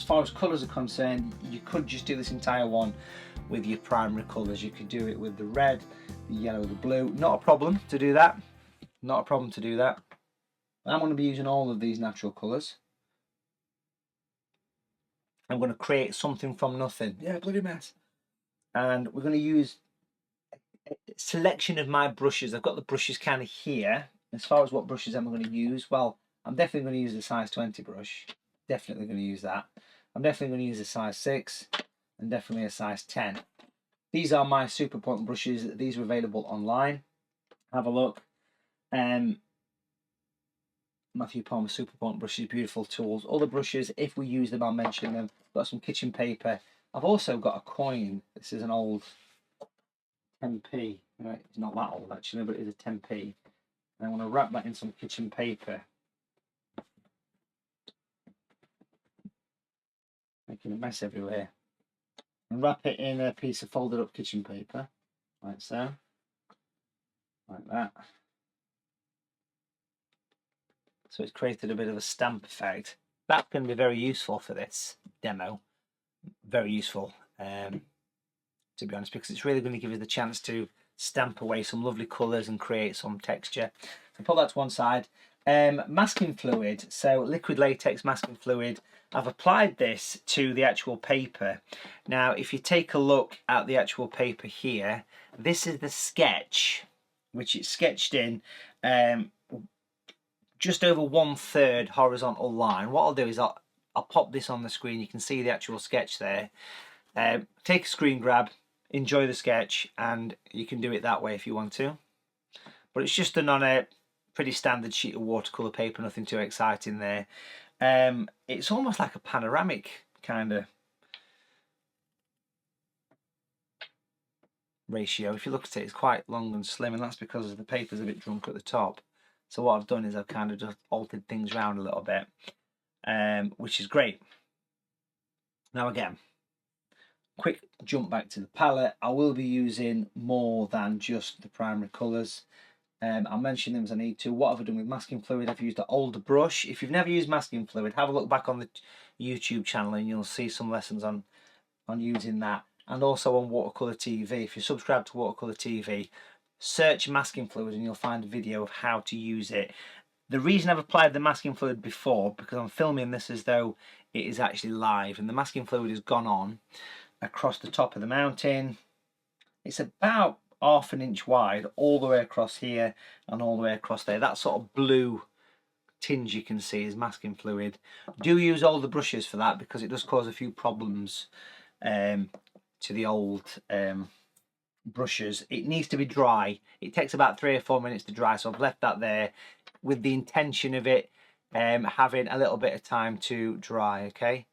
far as colours are concerned, you could just do this entire one with your primary colours. You could do it with the red, the yellow, the blue. Not a problem to do that. Not a problem to do that. I'm going to be using all of these natural colours. I'm going to create something from nothing. Yeah, bloody mess. And we're going to use a selection of my brushes. I've got the brushes kind of here. As far as what brushes I'm going to use, well, I'm definitely going to use the size 20 brush. Definitely going to use that. I'm definitely going to use a size 6 and definitely a size 10. These are my super point brushes. These are available online. Have a look. Matthew Palmer super point brushes, beautiful tools. Other brushes, if we use them, I'll mention them. Got some kitchen paper. I've also got a coin. This is an old 10p. Right, it's not that old actually, but it is a 10p. And I want to wrap that in some kitchen paper. Making a mess everywhere. And wrap it in a piece of folded up kitchen paper, like so, like that. So it's created a bit of a stamp effect. That's going to be very useful for this demo. Very useful, to be honest, because it's really going to give you the chance to stamp away some lovely colours and create some texture. So put that to one side. Masking fluid, so liquid latex masking fluid. I've applied this to the actual paper. Now, if you take a look at the actual paper here, this is the sketch, which it's sketched in just over 1/3 horizontal line. What I'll do is I'll pop this on the screen. You can see the actual sketch there. Take a screen grab, enjoy the sketch, and you can do it that way if you want to. But it's just done on a pretty standard sheet of watercolour paper, nothing too exciting there. It's almost like a panoramic kind of ratio. If you look at it, it's quite long and slim, and that's because the paper's a bit drunk at the top. So what I've done is I've kind of just altered things around a little bit, which is great. Now again, quick jump back to the palette. I will be using more than just the primary colours. I'll mention them as I need to. What have I done with masking fluid? I've used an older brush. If you've never used masking fluid, have a look back on the YouTube channel and you'll see some lessons on using that. And also on Watercolour TV. If you subscribe to Watercolour TV, search masking fluid and you'll find a video of how to use it. The reason I've applied the masking fluid before, because I'm filming this as though it is actually live, and the masking fluid has gone on across the top of the mountain. It's about 1/2 inch wide all the way across here and all the way across there. That sort of blue tinge you can see is masking fluid. Do use older brushes for that, because it does cause a few problems to the old brushes. It needs to be dry. It takes about 3 or 4 minutes to dry, so I've left that there with the intention of it having a little bit of time to dry. Okay,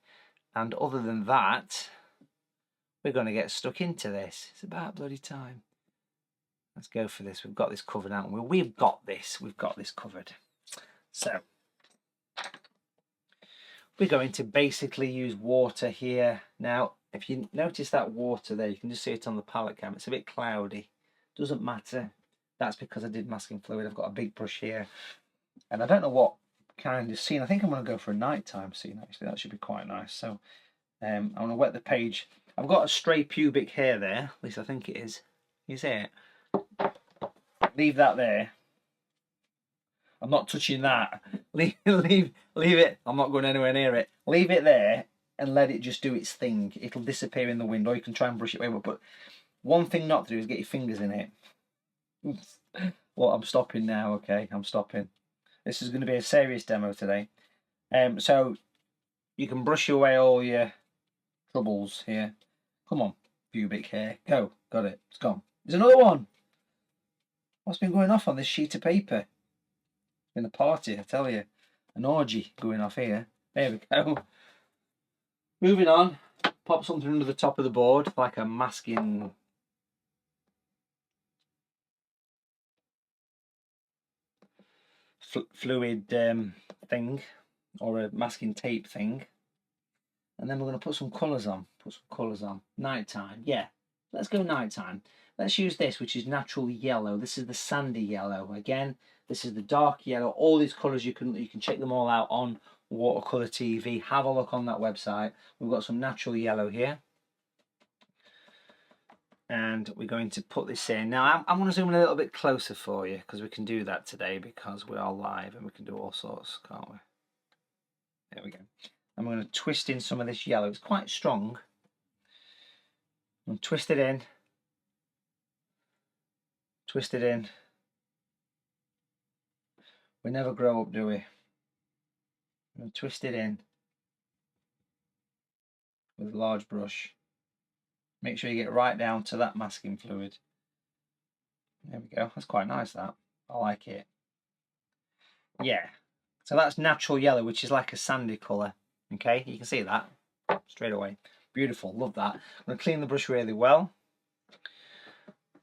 and other than that, we're going to get stuck into this. It's about bloody time. Let's go for this. We've got this covered, haven't we? We've got this covered. So we're going to basically use water here. Now, if you notice that water there, you can just see it on the palette cam. It's a bit cloudy. Doesn't matter. That's because I did masking fluid. I've got a big brush here. And I don't know what kind of scene. I think I'm going to go for a nighttime scene, actually. That should be quite nice. So I'm going to wet the page. I've got a stray pubic hair there. At least I think it is. You see it? Leave that there. I'm not touching that. Leave it. I'm not going anywhere near it. Leave it there and let it just do its thing. It'll disappear in the wind, or you can try and brush it away. But one thing not to do is get your fingers in it. Well, I'm stopping now. Okay, I'm stopping. This is going to be a serious demo today. So you can brush away all your troubles here. Come on, pubic hair. Go. Got it. It's gone. There's another one. What's been going off on this sheet of paper? In a party, I tell you. An orgy going off here. There we go. Moving on. Pop something under the top of the board, like a masking fluid thing, or a masking tape thing. And then we're going to put some colours on. Nighttime. Yeah, let's go nighttime. Let's use this, which is natural yellow. This is the sandy yellow. Again, this is the dark yellow. All these colours, you can check them all out on Watercolour TV. Have a look on that website. We've got some natural yellow here. And we're going to put this in. Now I'm going to zoom in a little bit closer for you, because we can do that today because we are live and we can do all sorts, can't we? There we go. I'm going to twist in some of this yellow. It's quite strong. I'm going to twist it in. Twist it in. We never grow up, do we? I'm going to twist it in with a large brush. Make sure you get right down to that masking fluid. There we go. That's quite nice, that. I like it. Yeah. So that's natural yellow, which is like a sandy colour. Okay, you can see that straight away. Beautiful. Love that. I'm going to clean the brush really well.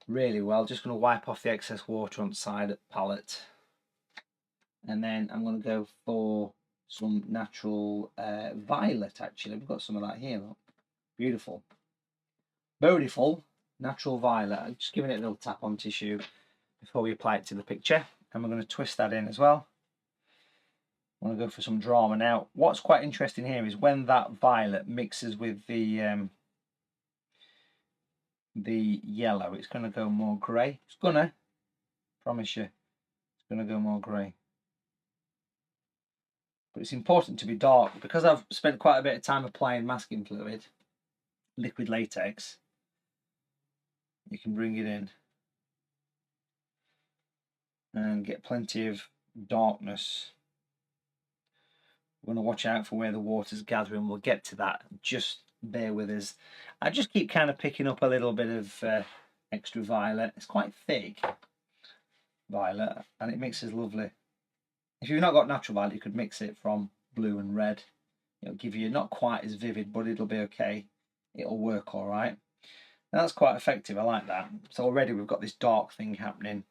Really well. Just going to wipe off the excess water on the side of the palette. And then I'm going to go for some natural violet, actually. We've got some of that here, look. Beautiful. Beautiful. Natural violet. I'm just giving it a little tap on tissue before we apply it to the picture. And we're going to twist that in as well. I want to go for some drama. Now, what's quite interesting here is when that violet mixes with the yellow, it's going to go more grey. It's going to, promise you, it's going to go more grey. But it's important to be dark, because I've spent quite a bit of time applying masking fluid, liquid latex. You can bring it in and get plenty of darkness. We're going to watch out for where the water's gathering. We'll get to that. Just bear with us. I just keep kind of picking up a little bit of extra violet. It's quite thick violet, and it mixes lovely. If you've not got natural violet, you could mix it from blue and red. It'll give you not quite as vivid, but it'll be okay. It'll work all right. That's quite effective. I like that. So already we've got this dark thing happening.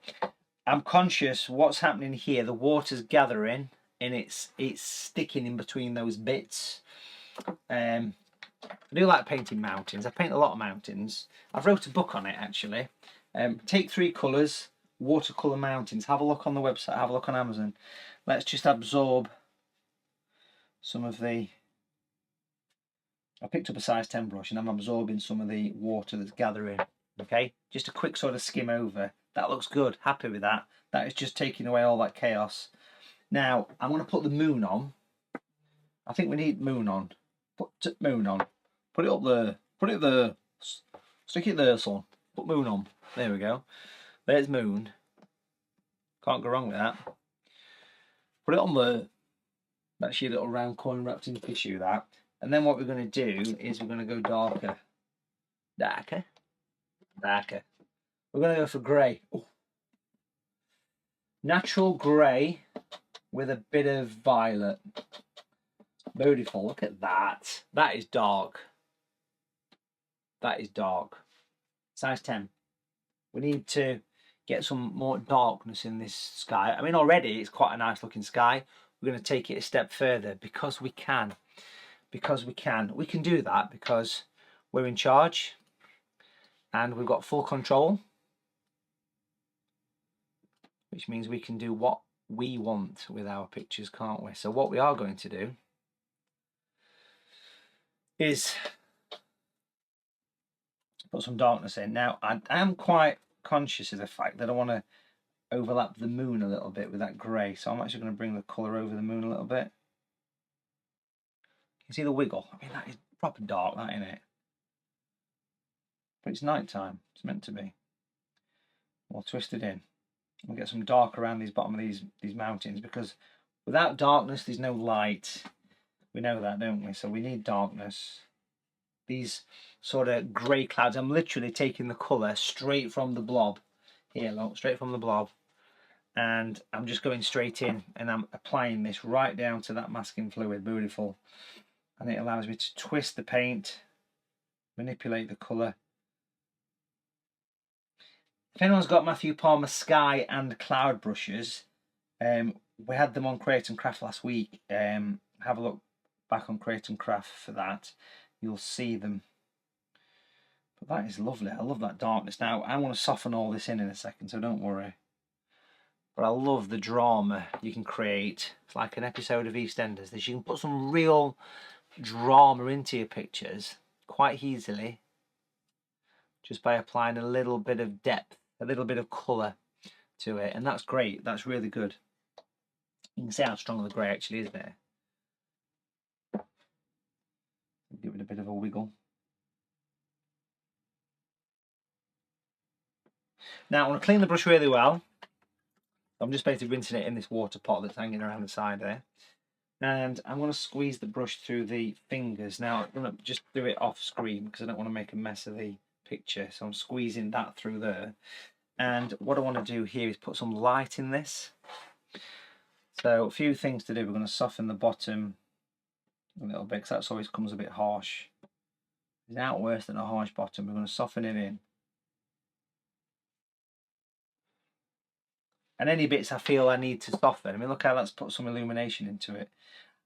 I'm conscious what's happening here. The water's gathering and it's sticking in between those bits. I do like painting mountains. I paint a lot of mountains. I've wrote a book on it, actually. Take 3 colours, watercolour mountains. Have a look on the website. Have a look on Amazon. Let's just absorb some of the... I picked up a size 10 brush and I'm absorbing some of the water that's gathering. Okay, just a quick sort of skim over. That looks good. Happy with that. That is just taking away all that chaos. Now I'm going to put the moon on. I think we need moon on. Put moon on. Put it up there. Put it there. Stick it there, son. Put moon on. There we go. There's moon. Can't go wrong with that. Put it on there. That's your little round coin wrapped in tissue, that. And then what we're going to do is we're going to go darker. Darker. Darker. We're going to go for grey. Ooh. Natural grey with a bit of violet. Beautiful. Look at that. That is dark. That is dark. Size 10. We need to get some more darkness in this sky. I mean, already it's quite a nice looking sky. We're going to take it a step further because we can. Because we can. We can do that because we're in charge and we've got full control, which means we can do what we want with our pictures, can't we? So what we are going to do is put some darkness in. Now, I am quite conscious of the fact that I want to overlap the moon a little bit with that grey, so I'm actually going to bring the colour over the moon a little bit. You see the wiggle? I mean, that is proper dark, that, isn't it? But it's night time. It's meant to be. We'll twist it in. We'll get some dark around these bottom of these mountains, because without darkness, there's no light. We know that, don't we? So we need darkness. These sort of grey clouds. I'm literally taking the colour straight from the blob. Here, look, straight from the blob. And I'm just going straight in and I'm applying this right down to that masking fluid. Beautiful. And it allows me to twist the paint, manipulate the colour. If anyone's got Matthew Palmer sky and cloud brushes, we had them on Create and Craft last week. Have a look back on Create and Craft for that. You'll see them. But that is lovely. I love that darkness. Now, I want to soften all this in a second, so don't worry. but I love the drama you can create. It's like an episode of EastEnders. You can put some real drama into your pictures quite easily just by applying a little bit of depth, a little bit of colour to it, and that's great. That's really good. You can see how strong the grey actually is there. Give it a bit of a wiggle. Now I want to clean the brush really well. I'm just basically rinsing it in this water pot that's hanging around the side there. And I'm going to squeeze the brush through the fingers. Now I'm going to just do it off screen because I don't want to make a mess of the picture. So I'm squeezing that through there. And what I want to do here is put some light in this. So a few things to do. We're going to soften the bottom a little bit because that always comes a bit harsh. It's out worse than a harsh bottom. We're going to soften it in. And any bits I feel I need to soften. I mean, look how that's put some illumination into it.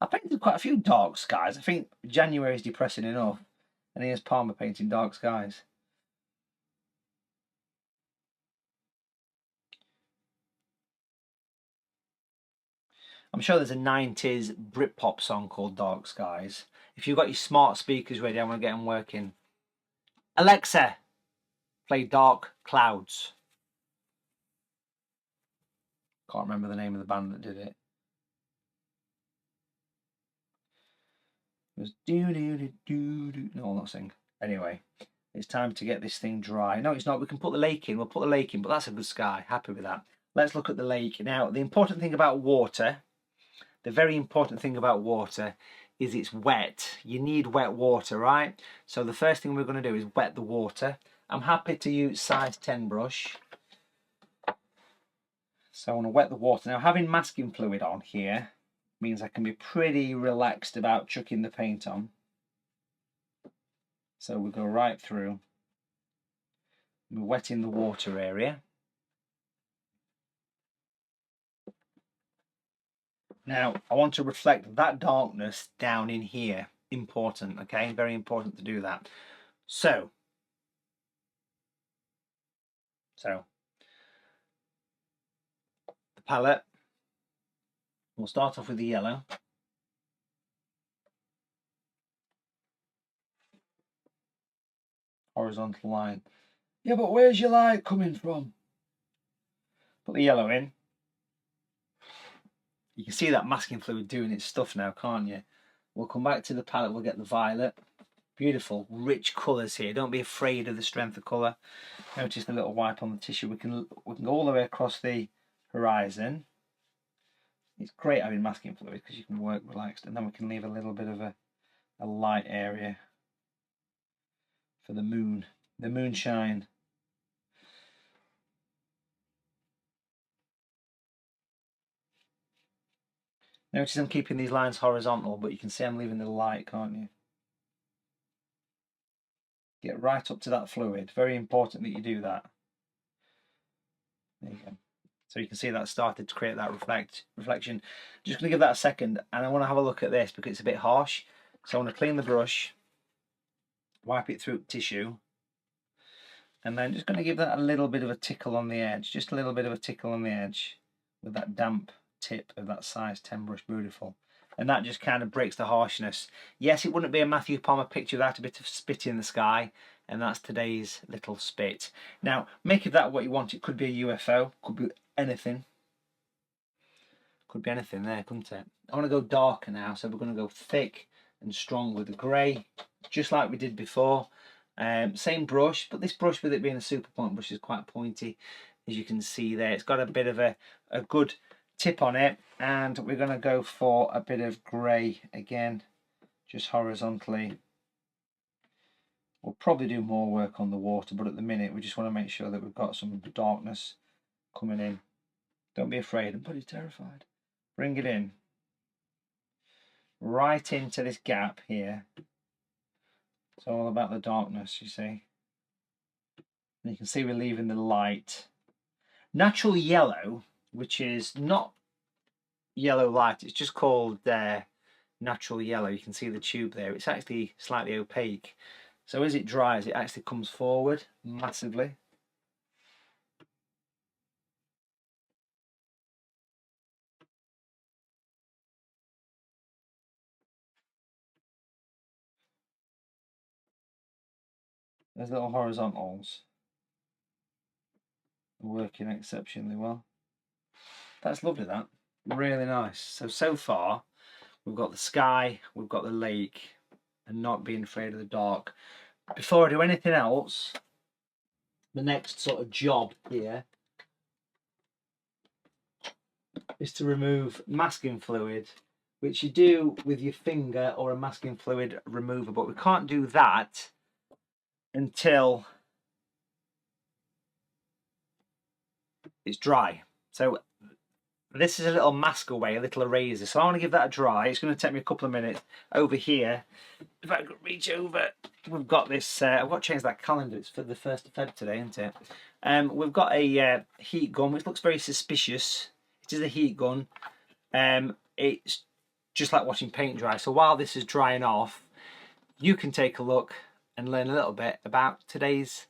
I painted quite a few dark skies. I think January is depressing enough. And here's Palmer painting dark skies. I'm sure there's a 90s Britpop song called Dark Skies. If you've got your smart speakers ready, I'm going to get them working. Alexa, play Dark Clouds. Can't remember the name of the band that did it. It was do-do-do-do-do. No, I'll not sing. Anyway, it's time to get this thing dry. No, it's not. We can put the lake in. We'll put the lake in, but that's a good sky. Happy with that. Let's look at the lake. Now, the important thing about water, the very important thing about water is it's wet. You need wet water, right? So the first thing we're going to do is wet the water. I'm happy to use size 10 brush. So I want to wet the water. Now, having masking fluid on here means I can be pretty relaxed about chucking the paint on. So we'll go right through. We're wetting the water area. Now, I want to reflect that darkness down in here. Important, okay? Very important to do that. So the palette, we'll start off with the yellow. Horizontal line. Yeah, but where's your light coming from? Put the yellow in. You can see that masking fluid doing its stuff now, can't you? We'll come back to the palette, we'll get the violet. Beautiful, rich colours here. Don't be afraid of the strength of colour. Notice the little wipe on the tissue. We can go all the way across the horizon. It's great having masking fluid because you can work relaxed, and then we can leave a little bit of a light area for the moon, the moonshine. Notice I'm keeping these lines horizontal, but you can see I'm leaving the light, can't you? Get right up to that fluid. Very important that you do that. There you go. So you can see that started to create that reflection. Just going to give that a second, and I want to have a look at this because it's a bit harsh. So I want to clean the brush, wipe it through tissue, and then just going to give that a little bit of a tickle on the edge. Just a little bit of a tickle on the edge with that damp tip of that size 10 brush. Beautiful. And that just kind of breaks the harshness. Yes, it wouldn't be a Matthew Palmer picture without a bit of spit in the sky, and that's today's little spit. Now, make of that what you want. It could be a UFO, could be anything. Could be anything there, couldn't it? I want to go darker now, so we're going to go thick and strong with the grey, just like we did before. Same brush, but this brush, with it being a super point brush, is quite pointy, as you can see there. It's got a bit of a good tip on it, and we're going to go for a bit of grey again, just horizontally. We'll probably do more work on the water, but at the minute we just want to make sure that we've got some darkness coming in. Don't be afraid. I'm pretty terrified. Bring it in. Right into this gap here. It's all about the darkness, you see. And you can see we're leaving the light. Natural yellow, which is not yellow light, it's just called natural yellow. You can see the tube there. It's actually slightly opaque. So as it dries, it actually comes forward massively. Those little horizontals are working exceptionally well. That's lovely, that. Really nice. So far, we've got the sky, we've got the lake, and not being afraid of the dark. Before I do anything else, the next sort of job here is to remove masking fluid, which you do with your finger or a masking fluid remover, but we can't do that until it's dry. So this is a little mask away, a little eraser. So I want to give that a dry. It's going to take me a couple of minutes. Over here, if I could reach over, we've got this. I've got to change that calendar. It's for the 1st of Feb today, isn't it? We've got a heat gun, which looks very suspicious. It is a heat gun. It's just like watching paint dry. So while this is drying off, you can take a look and learn a little bit about today's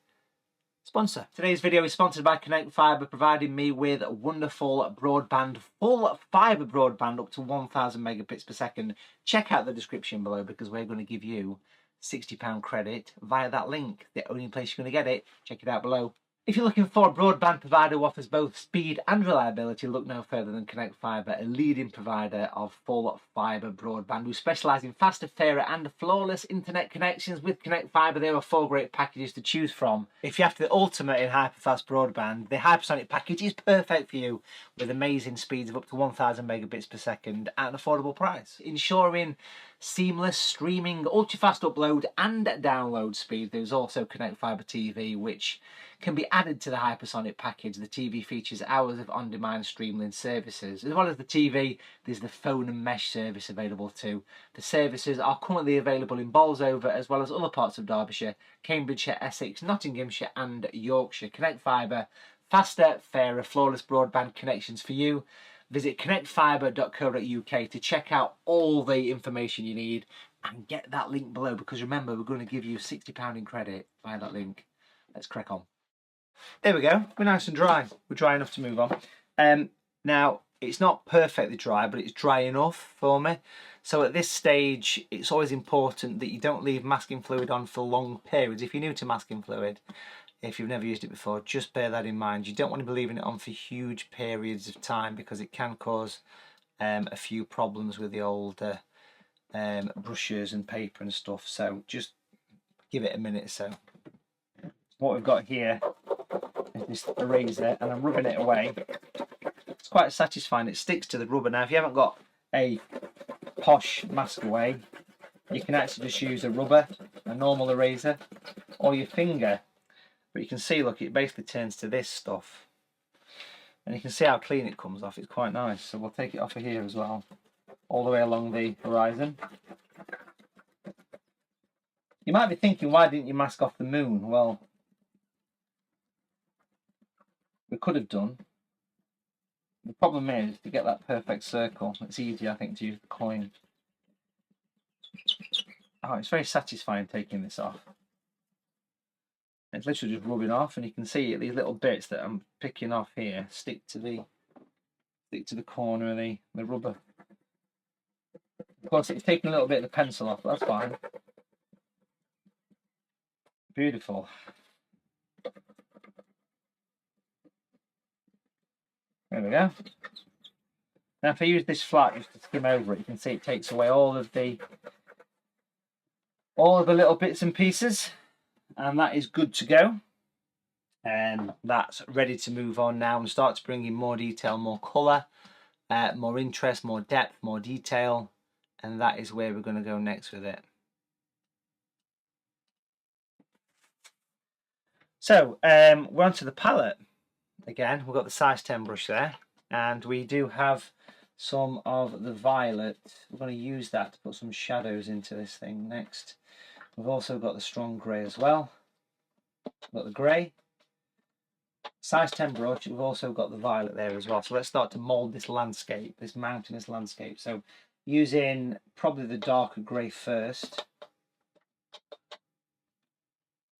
sponsor. Today's video is sponsored by Connect Fibre, providing me with wonderful broadband, full fibre broadband up to 1000 megabits per second. Check out the description below because we're going to give you £60 credit via that link. The only place you're going to get it. Check it out below. If you're looking for a broadband provider who offers both speed and reliability, look no further than Connect Fibre, a leading provider of full fibre broadband who specialise in faster, fairer and flawless internet connections. With Connect Fibre, there are 4 great packages to choose from. If you're after the ultimate in hyperfast broadband, the Hypersonic package is perfect for you, with amazing speeds of up to 1000 megabits per second at an affordable price, ensuring seamless streaming, ultra-fast upload and download speed. There's also Connect Fibre TV, which can be added to the Hypersonic package. The TV features hours of on-demand streaming services. As well as the TV, there's the phone and mesh service available too. The services are currently available in Bolsover, as well as other parts of Derbyshire, Cambridgeshire, Essex, Nottinghamshire and Yorkshire. Connect Fibre, faster, fairer, flawless broadband connections for you. Visit connectfibre.co.uk to check out all the information you need and get that link below, because remember, we're going to give you £60 in credit via that link. Let's crack on. There we go. We're nice and dry. We're dry enough to move on. Now, it's not perfectly dry, but it's dry enough for me. So at this stage, it's always important that you don't leave masking fluid on for long periods. If you're new to masking fluid, if you've never used it before, just bear that in mind. You don't want to be leaving it on for huge periods of time because it can cause a few problems with the older brushes and paper and stuff. So just give it a minute or so. What we've got here is this eraser, and I'm rubbing it away. It's quite satisfying. It sticks to the rubber. Now, if you haven't got a posh mask away, you can actually just use a rubber, a normal eraser, or your finger. But you can see, look, it basically turns to this stuff. And you can see how clean it comes off. It's quite nice. So we'll take it off of here as well, all the way along the horizon. You might be thinking, why didn't you mask off the moon? Well, we could have done. The problem is, to get that perfect circle, it's easier, I think, to use the coin. Oh, it's very satisfying taking this off. It's literally just rubbing off, and you can see these little bits that I'm picking off here stick to the corner of the rubber. Of course, it's taking a little bit of the pencil off, but that's fine. Beautiful. There we go. Now, if I use this flat just to skim over it, you can see it takes away all of the little bits and pieces. And that is good to go, and that's ready to move on now and start to bring in more detail, more colour, more interest, more depth, more detail, and that is where we're going to go next with it. So we're onto the palette again. We've got the size 10 brush there, and we do have some of the violet. We're going to use that to put some shadows into this thing next. We've also got the strong grey as well. We've got the grey. Size 10 brush, we've also got the violet there as well. So let's start to mould this landscape, this mountainous landscape. So using probably the darker grey first.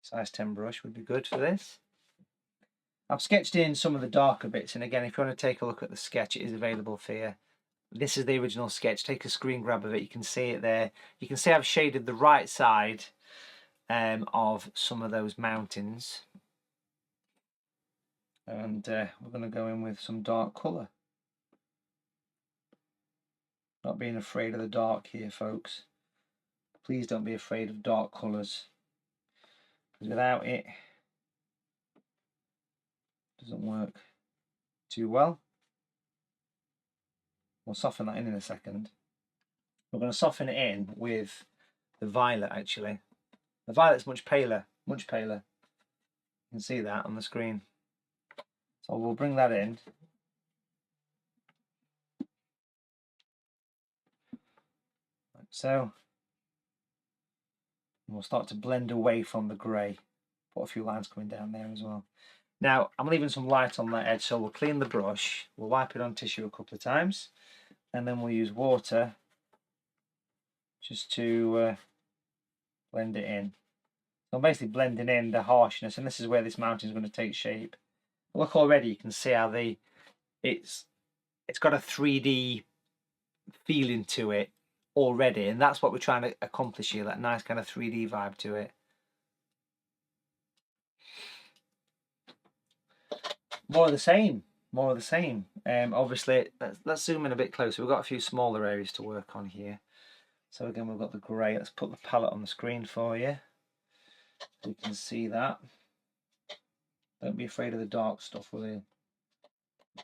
Size 10 brush would be good for this. I've sketched in some of the darker bits, and again, if you want to take a look at the sketch, it is available for you. This is the original sketch. Take a screen grab of it. You can see it there. You can see I've shaded the right side of some of those mountains. And we're going to go in with some dark colour. Not being afraid of the dark here, folks. Please don't be afraid of dark colours, because without it, doesn't work too well. We'll soften that in a second. We're going to soften it in with the violet, actually. The violet's much paler, much paler. You can see that on the screen. So we'll bring that in. Like so. And we'll start to blend away from the grey. Put a few lines coming down there as well. Now, I'm leaving some light on that edge, so we'll clean the brush. We'll wipe it on tissue a couple of times. And then we'll use water just to blend it in. So I'm basically blending in the harshness, and this is where this mountain is going to take shape. Look, already you can see how it's got a 3D feeling to it already, and that's what we're trying to accomplish here, that nice kind of 3D vibe to it. More of the same, more of the same. Obviously, let's zoom in a bit closer. We've got a few smaller areas to work on here. So again, we've got the grey. Let's put the palette on the screen for you, so you can see that. Don't be afraid of the dark stuff with it.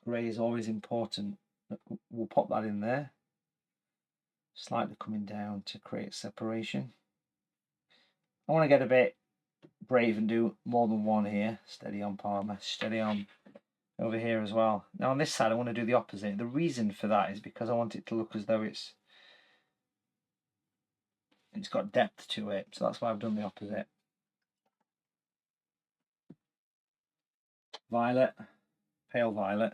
Grey is always important. We'll pop that in there. Slightly coming down to create separation. I want to get a bit brave and do more than one here. Steady on, Palmer. Steady on over here as well. Now on this side I want to do the opposite. The reason for that is because I want it to look as though it's got depth to it. So that's why I've done the opposite. Violet, pale violet,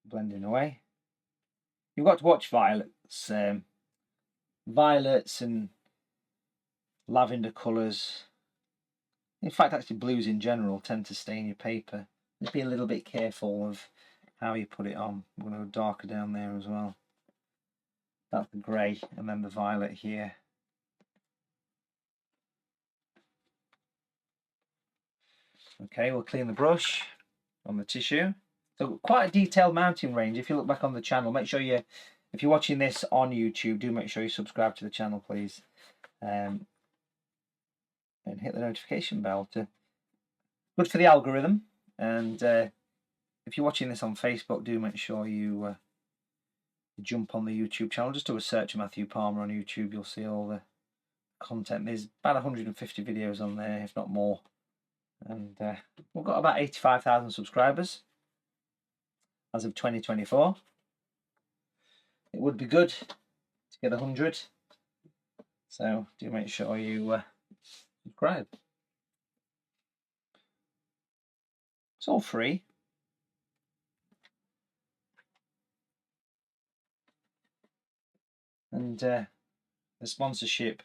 blending away. You've got to watch violets. Violets and lavender colours, in fact actually blues in general, tend to stain your paper. Just be a little bit careful of how you put it on. I'm going to go darker down there as well. That's the grey, and then the violet here. Okay, we'll clean the brush on the tissue. So quite a detailed mountain range. If you look back on the channel, make sure you, if you're watching this on YouTube, do make sure you subscribe to the channel, please. And hit the notification bell. Good for the algorithm. And if you're watching this on Facebook, do make sure you jump on the YouTube channel. Just do a search of Matthew Palmer on YouTube. You'll see all the content. There's about 150 videos on there, if not more. And we've got about 85,000 subscribers as of 2024. It would be good to get 100. So do make sure you subscribe. It's all free. And the sponsorship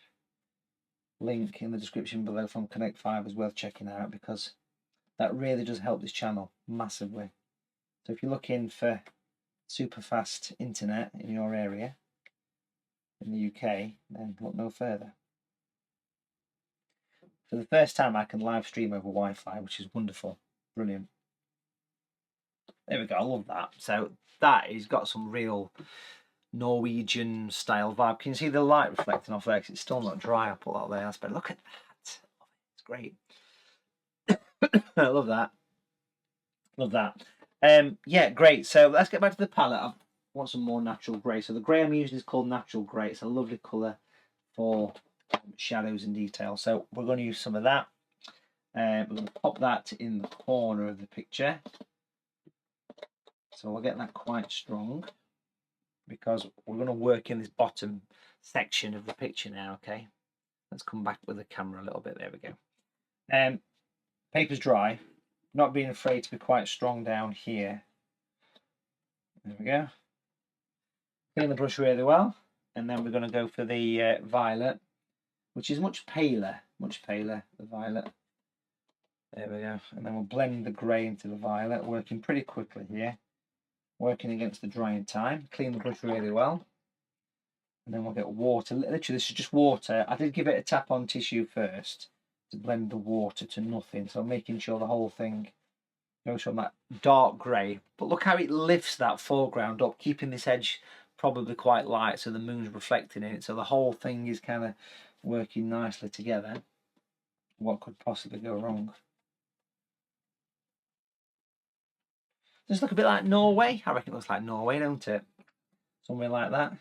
link in the description below from Connect 5 is worth checking out, because that really does help this channel massively. So if you're looking for super fast internet in your area in the UK, then look no further. For the first time I can live stream over Wi-Fi, which is wonderful. Brilliant. There we go, I love that. So that has got some real Norwegian style vibe. Can you see the light reflecting off there? 'Cause it's still not dry. I'll put that there. That's better. Look at that. It's great. I love that. Love that. Yeah, great. So let's get back to the palette. I want some more natural grey. So the grey I'm using is called natural grey. It's a lovely colour for shadows and detail. So we're going to use some of that. We're going to pop that in the corner of the picture. So we'll get that quite strong, because we're going to work in this bottom section of the picture now. Okay, let's come back with the camera a little bit. There we go. Paper's dry. Not being afraid to be quite strong down here. There we go. Clean the brush really well, and then we're going to go for the violet, which is much paler, the violet. There we go. And then we'll blend the grey into the violet, working pretty quickly here, working against the drying time. Clean the brush really well. And then we'll get water. Literally, this is just water. I did give it a tap on tissue first to blend the water to nothing. So I'm making sure the whole thing goes from that dark grey. But look how it lifts that foreground up, keeping this edge probably quite light so the moon's reflecting in it. So the whole thing is kind of working nicely together. What could possibly go wrong? Does it look a bit like Norway? I reckon it looks like Norway, don't it? Somewhere like that.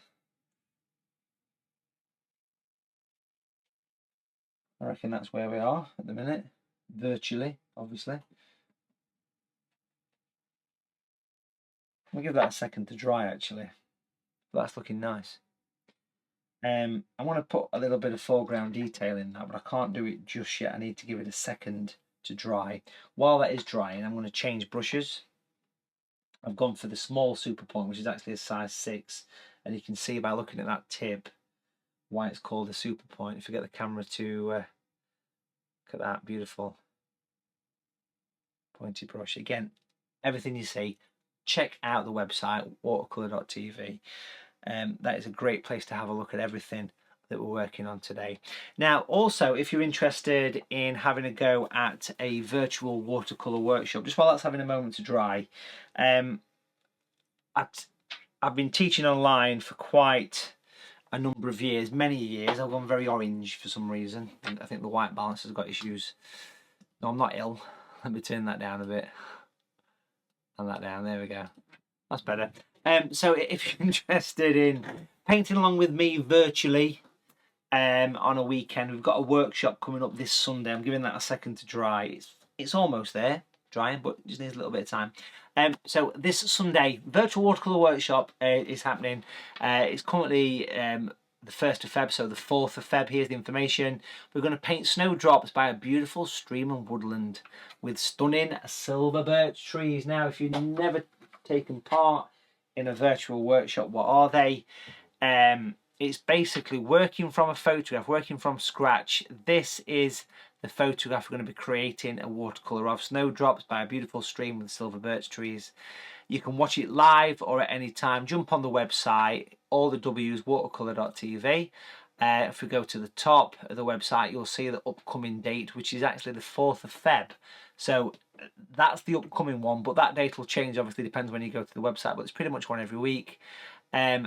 I reckon that's where we are at the minute. Virtually, obviously. We'll give that a second to dry, actually. But that's looking nice. I want to put a little bit of foreground detail in that, but I can't do it just yet. I need to give it a second to dry. While that is drying, I'm going to change brushes. I've gone for the small super point, which is actually a size 6. And you can see by looking at that tip why it's called a super point. If you get the camera to look at that beautiful pointy brush. Again, everything you see, check out the website, watercolour.tv. That is a great place to have a look at everything that we're working on today. Now, also, if you're interested in having a go at a virtual watercolour workshop, just while that's having a moment to dry, I've been teaching online for quite a number of years, many years. I've gone very orange for some reason. I think the white balance has got issues. No, I'm not ill. Let me turn that down a bit. And that down, there we go. That's better. So if you're interested in painting along with me virtually on a weekend, we've got a workshop coming up this Sunday. I'm giving that a second to dry. It's almost there, drying, but it just needs a little bit of time. So this Sunday, virtual watercolour workshop is happening. It's currently the 1st of Feb, so the 4th of Feb. Here's the information. We're going to paint snowdrops by a beautiful stream and woodland with stunning silver birch trees. Now, if you've never taken part in a virtual workshop, what are they? It's basically working from a photograph, working from scratch. This is the photograph we're going to be creating a watercolour of. Snowdrops by a beautiful stream with silver birch trees. You can watch it live or at any time. Jump on the website, all the W's, watercolour.tv. If we go to the top of the website, you'll see the upcoming date, which is actually the 4th of Feb. So that's the upcoming one, but that date will change, obviously, depends when you go to the website, but it's pretty much one every week.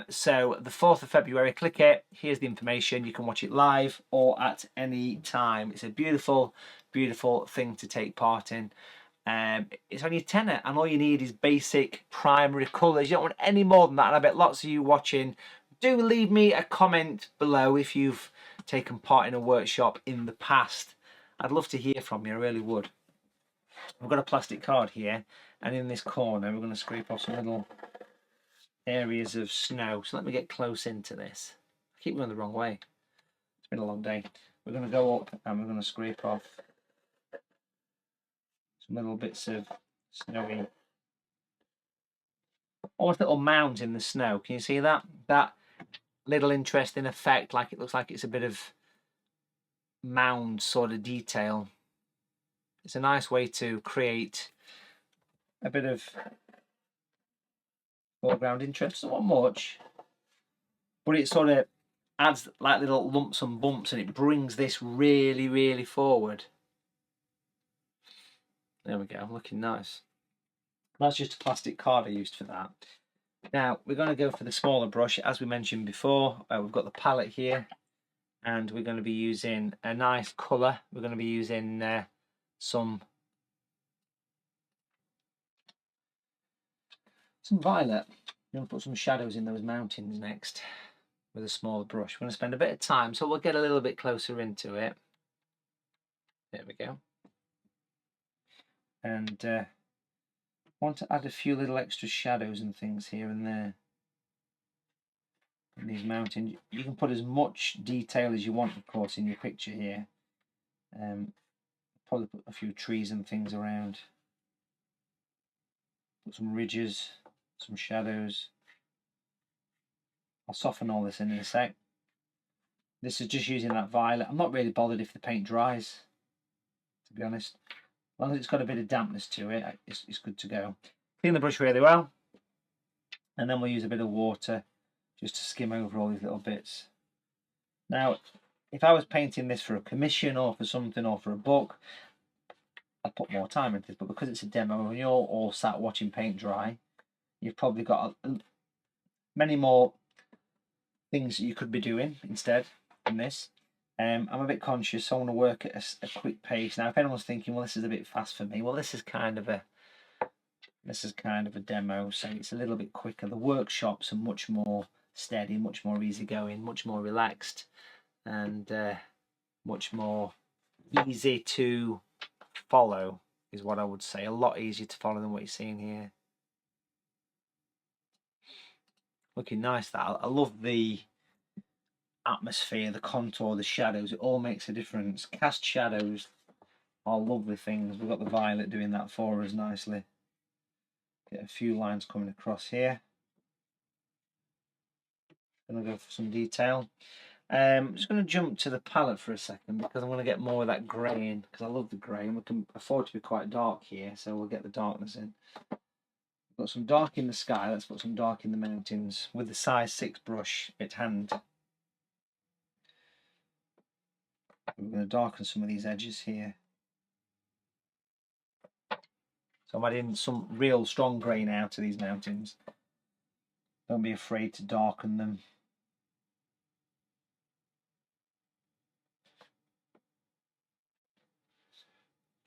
So the 4th of February, click it. Here's the information. You can watch it live or at any time. It's a beautiful, beautiful thing to take part in. It's only a tenner, and all you need is basic primary colours. You don't want any more than that, and I bet lots of you watching do leave me a comment below if you've taken part in a workshop in the past. I'd love to hear from you, I really would. I've got a plastic card here, and in this corner we're going to scrape off some little areas of snow. So let me get close into this. I keep going the wrong way. It's been a long day. We're going to go up and we're going to scrape off some little bits of snowy, almost little mounds in the snow. Can you see that? That little interesting effect, like it looks like it's a bit of mound sort of detail. It's a nice way to create a bit of foreground interest. Not much, but it sort of adds like little lumps and bumps, and it brings this really, really forward. There we go, looking nice. That's just a plastic card I used for that. Now we're going to go for the smaller brush, as we mentioned before. We've got the palette here, and we're going to be using a nice colour. We're going to be using some violet. I'm going to put some shadows in those mountains next with a smaller brush. We're going to spend a bit of time, so we'll get a little bit closer into it. There we go. And I want to add a few little extra shadows and things here and there in these mountains. You can put as much detail as you want, of course, in your picture here. Probably put a few trees and things around. Put some ridges, some shadows. I'll soften all this in a sec. This is just using that violet. I'm not really bothered if the paint dries, to be honest. As long as it's got a bit of dampness to it, it's good to go. Clean the brush really well, and then we'll use a bit of water just to skim over all these little bits. Now, if I was painting this for a commission or for something or for a book, I'd put more time into this, but because it's a demo and you're all sat watching paint dry, you've probably got many more things that you could be doing instead than this. I'm a bit conscious, so I want to work at a quick pace. Now, if anyone's thinking, well, this is a bit fast for me, well, this is kind of a demo, so it's a little bit quicker. The workshops are much more steady, much more easygoing, much more relaxed, and much more easy to follow, is what I would say. A lot easier to follow than what you're seeing here. Looking nice, that. I love the atmosphere, the contour, the shadows. It all makes a difference. Cast shadows are lovely things. We've got the violet doing that for us nicely. Get a few lines coming across here. Gonna go for some detail. I'm just going to jump to the palette for a second because I'm going to get more of that grey in, because I love the grey and we can afford to be quite dark here, so we'll get the darkness in. Got some dark in the sky, let's put some dark in the mountains with the size 6 brush at hand. We're going to darken some of these edges here. So I'm adding some real strong grey now to these mountains. Don't be afraid to darken them.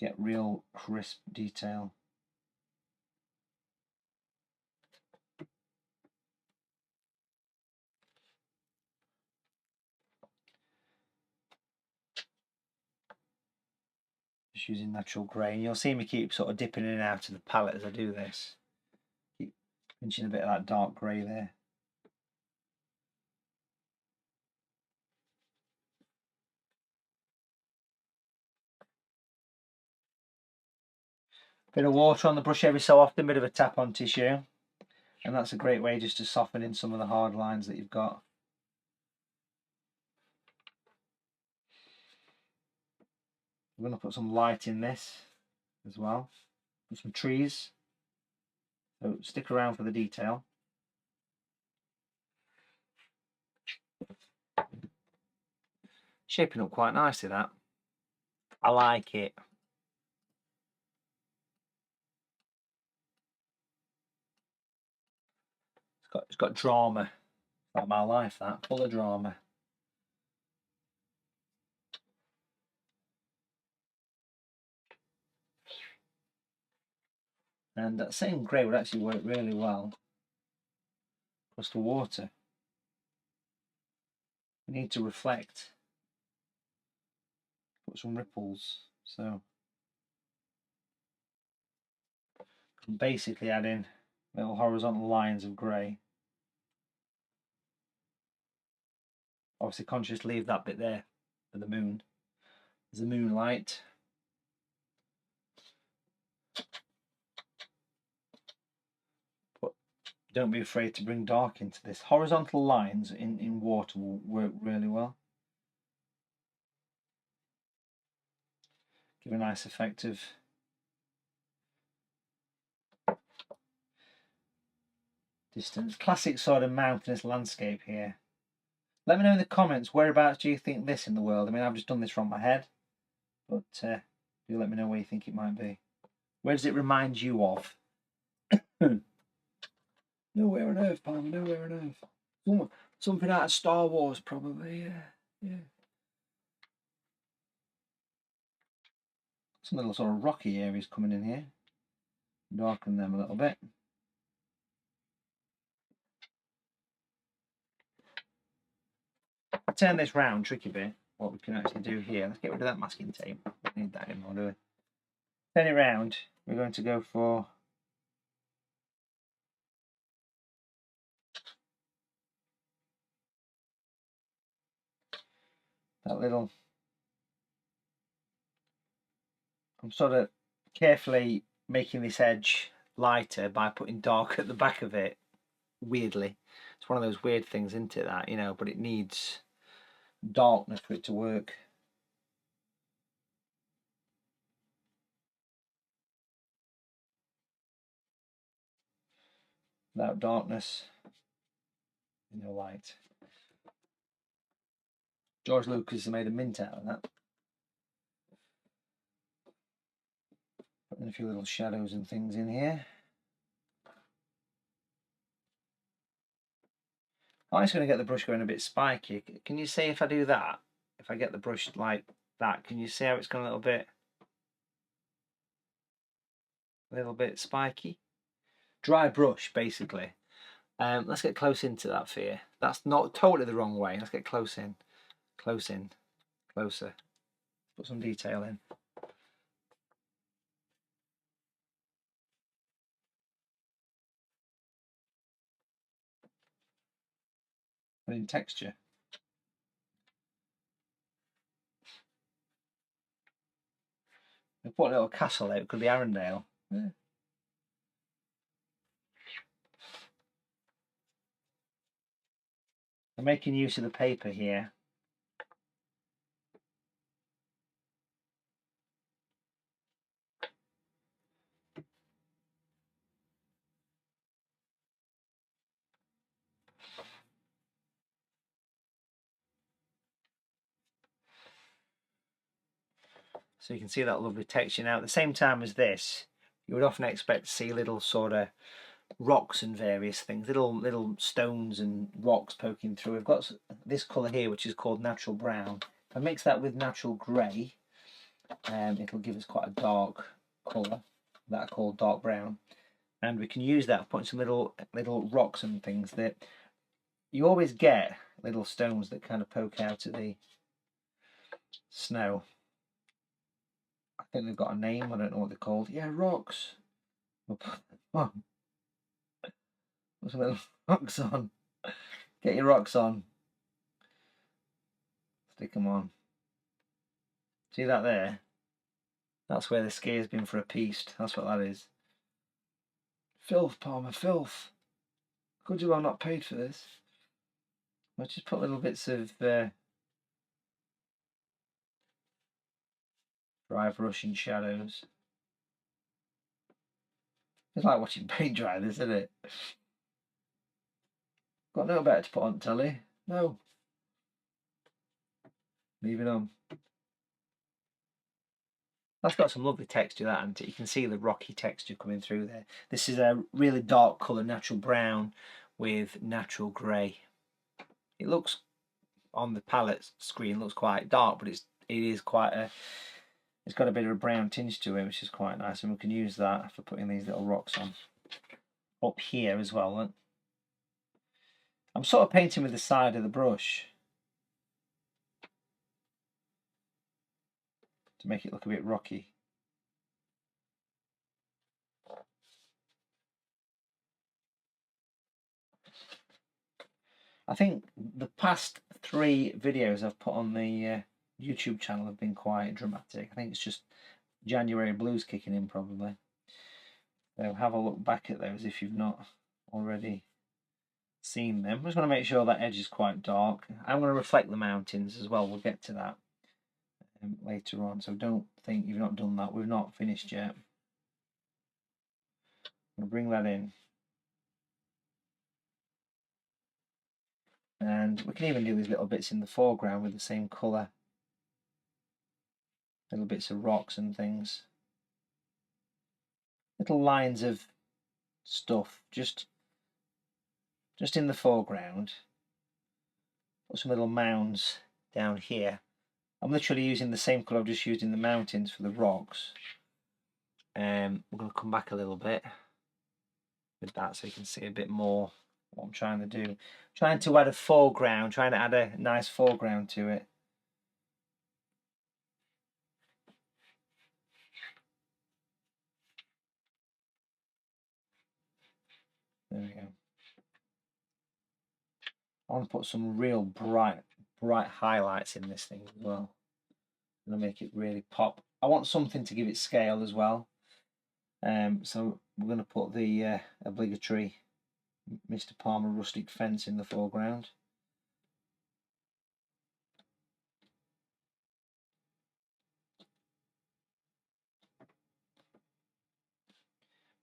Get real crisp detail. Just using natural grey, and you'll see me keep sort of dipping in and out of the palette as I do this. Keep pinching a bit of that dark grey there. Bit of water on the brush every so often, bit of a tap on tissue, and that's a great way just to soften in some of the hard lines that you've got. I'm going to put some light in this as well, put some trees, so stick around for the detail. Shaping up quite nicely, that. I like it. It's got drama. Like my life, that, full of drama. And that same grey would actually work really well across the water. We need to reflect, put some ripples, so I'm basically adding little horizontal lines of grey. Obviously conscious, leave that bit there for the moon. There's the moonlight. But don't be afraid to bring dark into this. Horizontal lines in water will work really well. Give a nice effect of distance. Classic sort of mountainous landscape here. Let me know in the comments, whereabouts do you think this in the world? I mean, I've just done this from my head, but do let me know where you think it might be. Where does it remind you of? Nowhere on Earth, Palmer, nowhere on Earth. Something out of Star Wars, probably, yeah. Some little sort of rocky areas coming in here. Darken them a little bit. I turn this round, tricky bit, what we can actually do here. Let's get rid of that masking tape. We don't need that anymore, do we? Turn it round. We're going to go for that little. I'm sort of carefully making this edge lighter by putting dark at the back of it. Weirdly, it's one of those weird things, isn't it? That, you know, but it needs darkness for it to work. Without darkness, no light. George Lucas made a mint out of that. Putting a few little shadows and things in here. I'm just going to get the brush going a bit spiky. Can you see if I do that? If I get the brush like that, can you see how it's going a little bit spiky? Dry brush, basically. Let's get close into that for you. That's not totally the wrong way. Let's get close in, closer. Put some detail in. Put in texture. We put a little castle there. It could be Arundel. Yeah. I'm making use of the paper here. So you can see that lovely texture. Now, at the same time as this, you would often expect to see little sort of rocks and various things, little stones and rocks poking through. We've got this colour here, which is called natural brown. If I mix that with natural grey, it'll give us quite a dark colour that I call dark brown. And we can use that for putting some little rocks and things that you always get little stones that kind of poke out of the snow. I think they've got a name, I don't know what they're called. Yeah, rocks. We'll put some little rocks on. Get your rocks on. Stick them on. See that there? That's where the skier's been for a piece. That's what that is. Filth, Palmer, filth. Could you have not paid for this? I'll just put little bits of dry brush and shadows. It's like watching paint dry, this, isn't it? Got no better to put on telly. No. Leave it on. That's got some lovely texture, that, and you can see the rocky texture coming through there. This is a really dark colour, natural brown with natural grey. It looks on the palette screen looks quite dark, but it is quite a. It's got a bit of a brown tinge to it, which is quite nice, and we can use that for putting these little rocks on up here as well. Look. I'm sort of painting with the side of the brush to make it look a bit rocky. I think the past 3 videos I've put on the YouTube channel have been quite dramatic. I think it's just January blues kicking in probably. So have a look back at those if you've not already seen them. I just want to make sure that edge is quite dark. I'm going to reflect the mountains as well. We'll get to that later on. So don't think you've not done that. We've not finished yet. I'm going to bring that in. And we can even do these little bits in the foreground with the same colour. Little bits of rocks and things. Little lines of stuff just in the foreground. Put some little mounds down here. I'm literally using the same colour I've just used in the mountains for the rocks. We're going to come back a little bit with that so you can see a bit more what I'm trying to do. Trying to add a foreground, trying to add a nice foreground to it. There we go. I want to put some real bright highlights in this thing as well. I'm going to make it really pop. I want something to give it scale as well. So we're going to put the obligatory Mr. Palmer rustic fence in the foreground.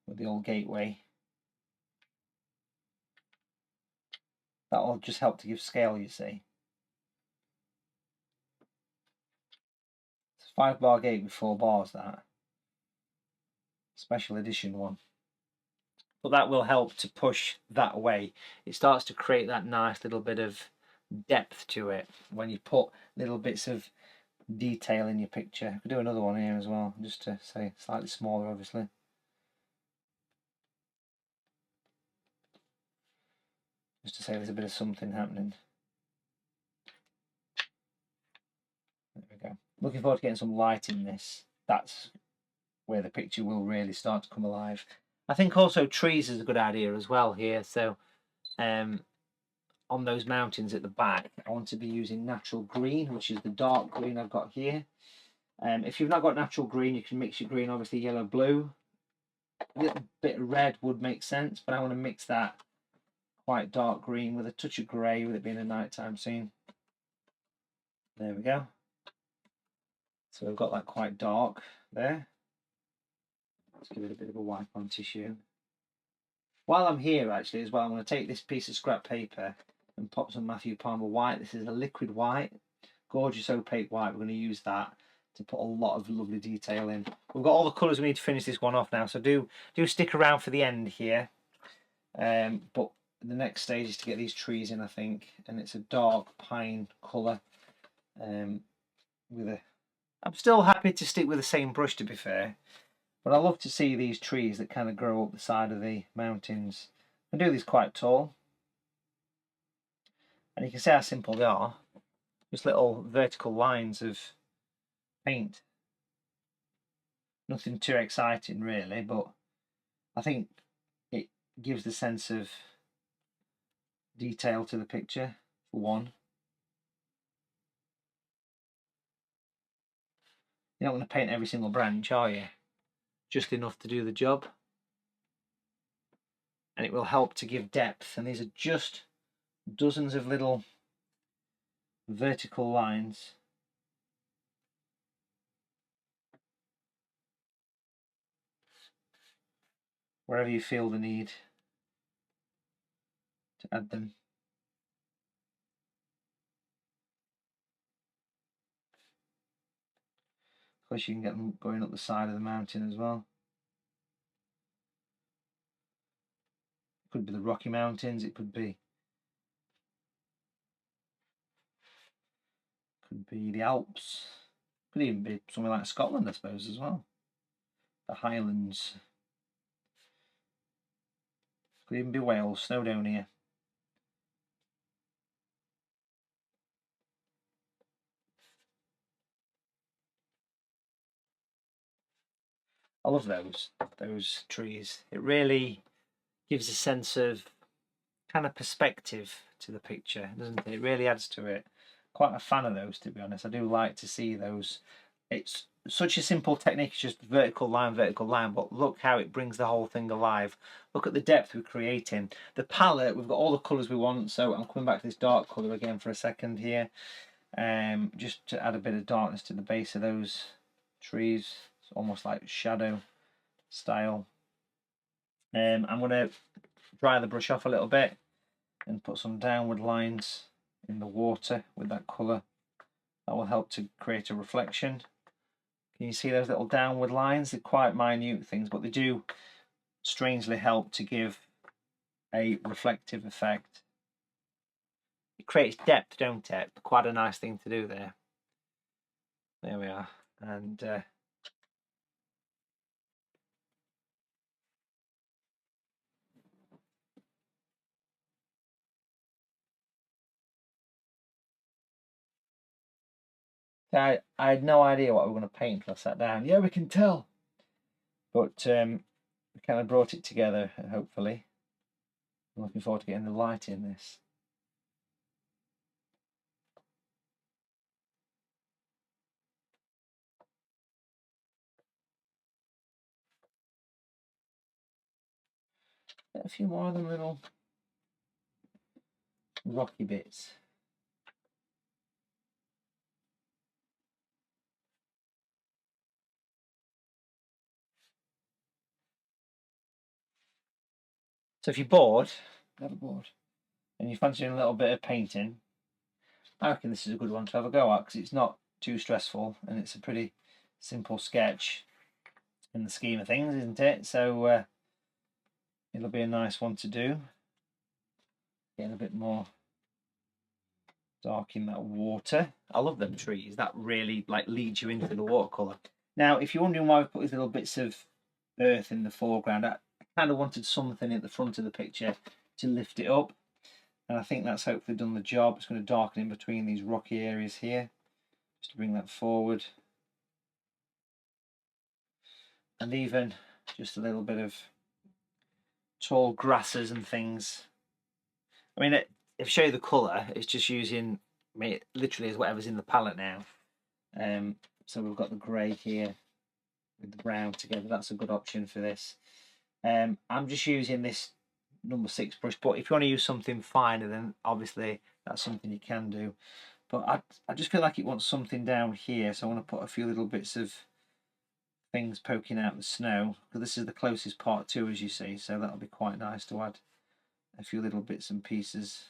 With the old gateway. That will just help to give scale, you see. It's a 5-bar gate with 4 bars, that. Special edition one. But that will help to push that away. It starts to create that nice little bit of depth to it when you put little bits of detail in your picture. I could do another one here as well, just to say slightly smaller, obviously. Just to say there's a bit of something happening. There we go. Looking forward to getting some light in this. That's where the picture will really start to come alive. I think also trees is a good idea as well here. So on those mountains at the back, I want to be using natural green, which is the dark green I've got here. If you've not got natural green, you can mix your green, obviously yellow, blue. A little bit of red would make sense, but I want to mix that quite dark green with a touch of grey, with it being a nighttime scene. There we go. So we've got that quite dark there. Let's give it a bit of a wipe on tissue. While I'm here, actually, as well, I'm going to take this piece of scrap paper and pop some Matthew Palmer white. This is a liquid white, gorgeous opaque white. We're going to use that to put a lot of lovely detail in. We've got all the colours we need to finish this one off now, so do stick around for the end here. But the next stage is to get these trees in, I think, and it's a dark pine colour. With a, I'm still happy to stick with the same brush, to be fair, but I love to see these trees that kind of grow up the side of the mountains. I do these quite tall, and you can see how simple they are. Just little vertical lines of paint. Nothing too exciting really, but I think it gives the sense of detail to the picture, for one. You're not going to paint every single branch, are you? Just enough to do the job. And it will help to give depth. And these are just dozens of little vertical lines. Wherever you feel the need to add them. Of course, you can get them going up the side of the mountain as well. It could be the Rocky Mountains, it could be the Alps, could even be somewhere like Scotland, I suppose, as well. The Highlands. Could even be Wales, Snowdonia. I love those trees. It really gives a sense of kind of perspective to the picture, doesn't it? It really adds to it. Quite a fan of those, to be honest. I do like to see those. It's such a simple technique, it's just vertical line, but look how it brings the whole thing alive. Look at the depth we're creating. The palette, we've got all the colours we want, so I'm coming back to this dark colour again for a second here. Just to add a bit of darkness to the base of those trees. It's almost like shadow style. I'm going to dry the brush off a little bit and put some downward lines in the water with that colour. That will help to create a reflection. Can you see those little downward lines? They're quite minute things, but they do strangely help to give a reflective effect. It creates depth, don't it? Quite a nice thing to do there. There we are. And I had no idea what we were going to paint until I sat down. Yeah, we can tell. But we kind of brought it together, hopefully. I'm looking forward to getting the light in this. A few more of them little rocky bits. So if you're bored, never bored. and you fancy doing a little bit of painting, I reckon this is a good one to have a go at, because it's not too stressful and it's a pretty simple sketch in the scheme of things, isn't it? So it'll be a nice one to do. Getting a bit more dark in that water. I love them trees. That really like leads you into the watercolour. Now, if you're wondering why we put these little bits of earth in the foreground, I kind of wanted something at the front of the picture to lift it up. And I think that's hopefully done the job. It's going to darken in between these rocky areas here, just to bring that forward. And even just a little bit of tall grasses and things. I mean, if I show you the colour, it's just using, I mean, it literally is whatever's in the palette now. So we've got the grey here with the brown together. That's a good option for this. I'm just using this number 6 brush, but if you want to use something finer, then obviously that's something you can do. But I just feel like it wants something down here, so I want to put a few little bits of things poking out the snow, because this is the closest part to, as you see, so that'll be quite nice to add a few little bits and pieces.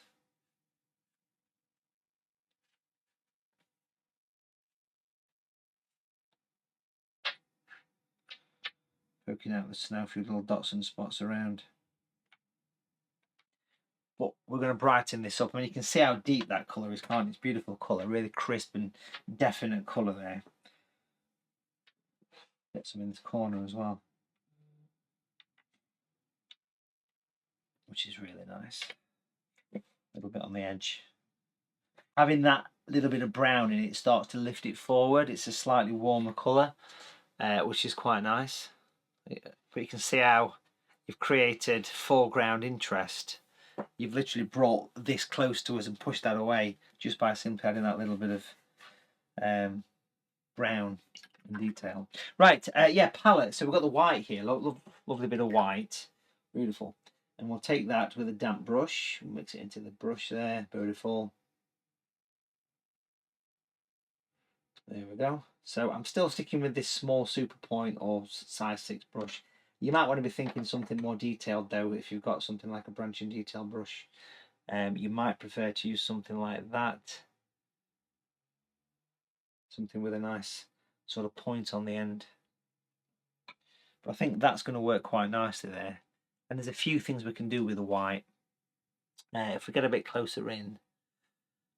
Poking out the snow, a few little dots and spots around. But we're going to brighten this up. I mean, you can see how deep that colour is, can't you? It's beautiful colour, really crisp and definite colour there. Get some in this corner as well, which is really nice. A little bit on the edge. Having that little bit of brown in it starts to lift it forward. It's a slightly warmer colour, which is quite nice. But you can see how you've created foreground interest. You've literally brought this close to us and pushed that away just by simply adding that little bit of brown in detail. Right, yeah, palette. So we've got the white here. Lovely bit of white. Beautiful. And we'll take that with a damp brush, mix it into the brush there. Beautiful. There we go. So I'm still sticking with this small super point or size 6 brush. You might want to be thinking something more detailed though. If you've got something like a branching detail brush, you might prefer to use something like that. Something with a nice sort of point on the end. But I think that's going to work quite nicely there. And there's a few things we can do with the white. If we get a bit closer in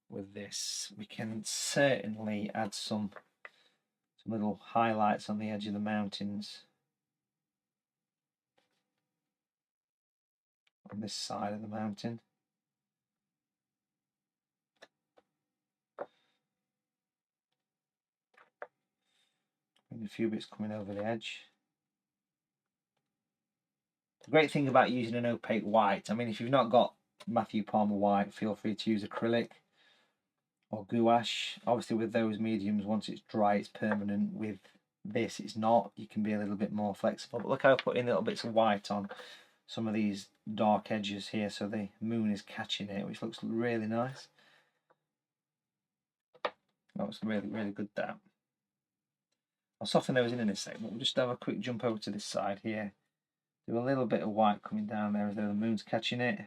with this, we can certainly add some little highlights on the edge of the mountains. On this side of the mountain. And a few bits coming over the edge. The great thing about using an opaque white, I mean, if you've not got Matthew Palmer white, feel free to use acrylic or gouache. Obviously with those mediums, once it's dry, it's permanent. With this, it's not. You can be a little bit more flexible. But look how I put in little bits of white on some of these dark edges here, so the moon is catching it, which looks really nice. That was really, really good, that. I'll soften those in a sec, but we'll just have a quick jump over to this side here. Do a little bit of white coming down there as though the moon's catching it.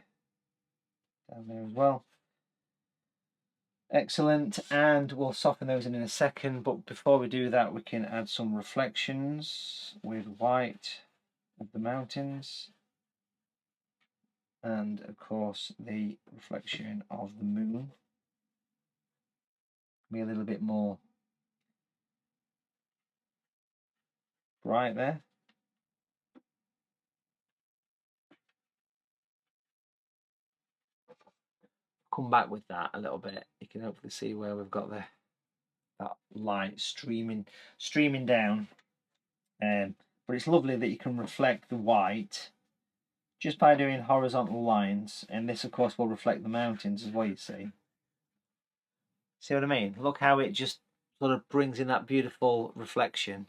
Down there as well. Excellent, and we'll soften those in a second, but before we do that, we can add some reflections with white of the mountains. And of course, the reflection of the moon. Be a little bit more bright there. Come back with that a little bit. You can hopefully see where we've got that light streaming down. But it's lovely that you can reflect the white just by doing horizontal lines, and this of course will reflect the mountains as well, you see. See what I mean? Look how it just sort of brings in that beautiful reflection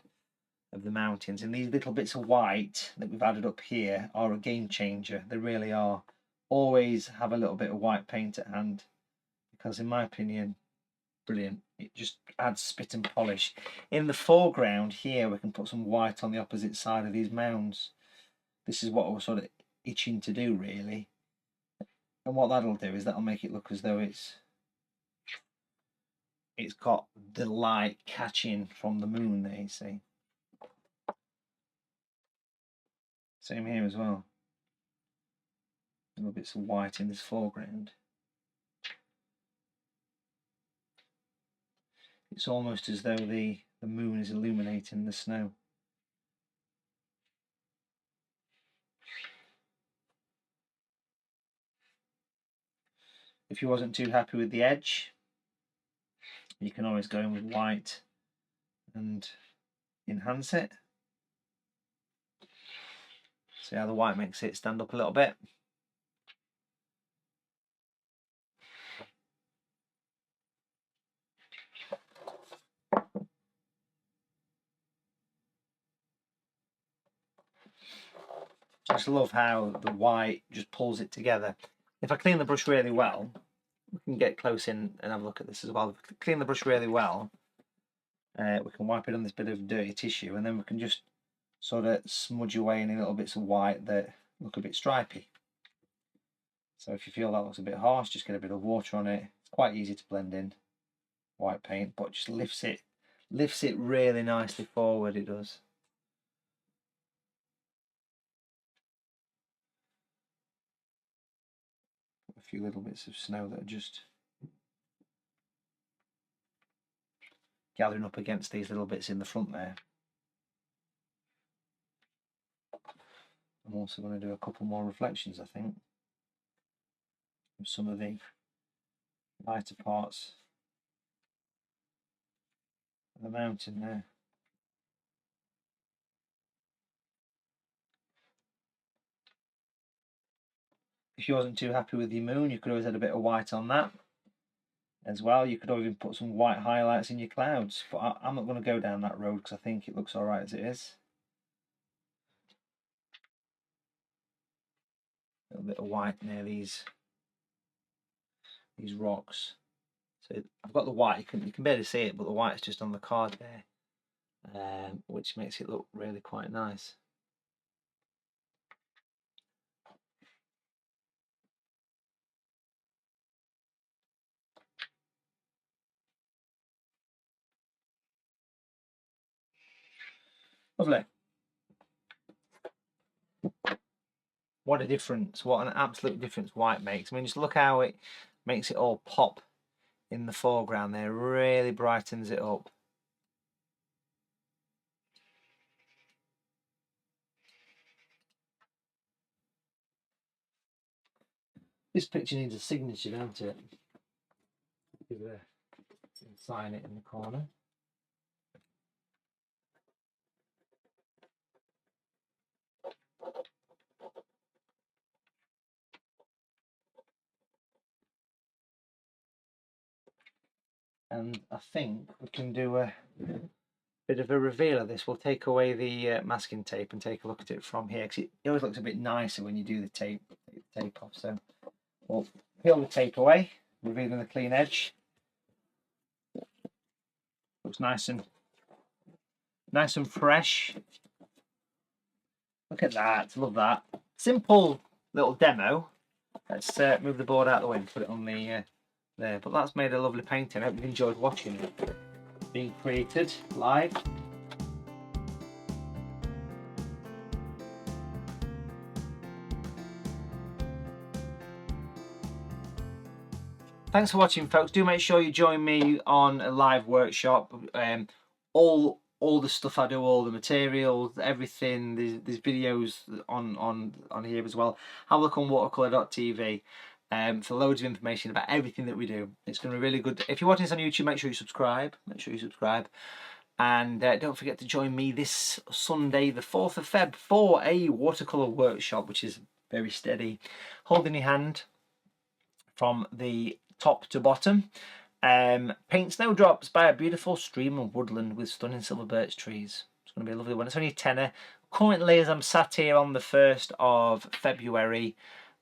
of the mountains, and these little bits of white that we've added up here are a game changer. They really are. Always have a little bit of white paint at hand, because in my opinion, brilliant. It just adds spit and polish. In the foreground here, we can put some white on the opposite side of these mounds. This is what I was sort of itching to do, really. And what that'll do is that'll make it look as though it's got the light catching from the moon there, you see. Same here as well. Little bits of white in this foreground. It's almost as though the moon is illuminating the snow. If you wasn't too happy with the edge, you can always go in with white and enhance it. See how the white makes it stand up a little bit. I just love how the white just pulls it together. If I clean the brush really well, we can get close in and have a look at this as well. If we clean the brush really well, we can wipe it on this bit of dirty tissue, and then we can just sort of smudge away any little bits of white that look a bit stripy. So if you feel that looks a bit harsh, just get a bit of water on it. It's quite easy to blend in, white paint, but just lifts it really nicely forward, it does. A few little bits of snow that are just gathering up against these little bits in the front there. I'm also going to do a couple more reflections, I think, from some of the lighter parts of the mountain there. If you wasn't too happy with your moon, you could always add a bit of white on that as well. You could even put some white highlights in your clouds, but I'm not going to go down that road because I think it looks alright as it is. A little bit of white near these rocks. So I've got the white, you can barely see it, but the white's just on the card there, which makes it look really quite nice. Lovely. What a difference, what an absolute difference white makes. I mean, just look how it makes it all pop in the foreground there, really brightens it up. This picture needs a signature, don't it? Give it a sign it in the corner. And I think we can do a bit of a reveal of this. We'll take away the masking tape and take a look at it from here, because it always looks a bit nicer when you do the tape off. So we'll peel the tape away, revealing the clean edge. Looks nice and fresh. Look at that, love that. Simple little demo. Let's move the board out of the way and put it on the there. But that's made a lovely painting. I hope you've enjoyed watching it being created live. Thanks for watching, folks. Do make sure you join me on a live workshop. All the stuff I do, all the materials, everything. There's videos on here as well. Have a look on watercolour.tv for loads of information about everything that we do. It's going to be really good. If you're watching this on YouTube, make sure you subscribe. And don't forget to join me this Sunday, the 4th of Feb, for a watercolour workshop, which is very steady. Hold in your hand from the top to bottom. Paint snowdrops by a beautiful stream and woodland with stunning silver birch trees. It's going to be a lovely one. It's only a tenner. Currently, as I'm sat here on the 1st of February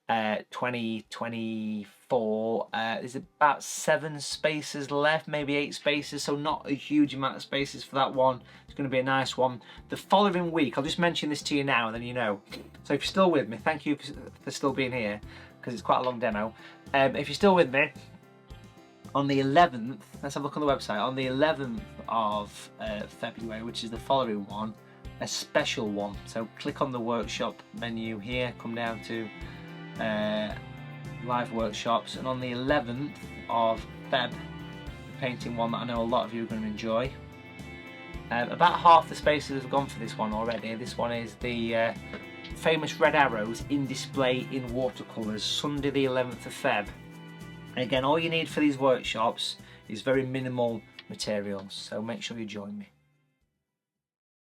2024, there's about 7 spaces left, maybe 8 spaces, so not a huge amount of spaces for that one. It's going to be a nice one. The following week, I'll just mention this to you now and then you know. So if you're still with me, thank you for still being here. because it's quite a long demo. If you're still with me, on the 11th, let's have a look on the website, on the 11th of February, which is the following one, a special one. So click on the workshop menu here, come down to live workshops, and on the 11th of Feb, the painting one that I know a lot of you are going to enjoy. About half the spaces have gone for this one already. This one is the famous red arrows in display in watercolours, Sunday the 11th of Feb. Again, all you need for these workshops is very minimal materials, so make sure you join me.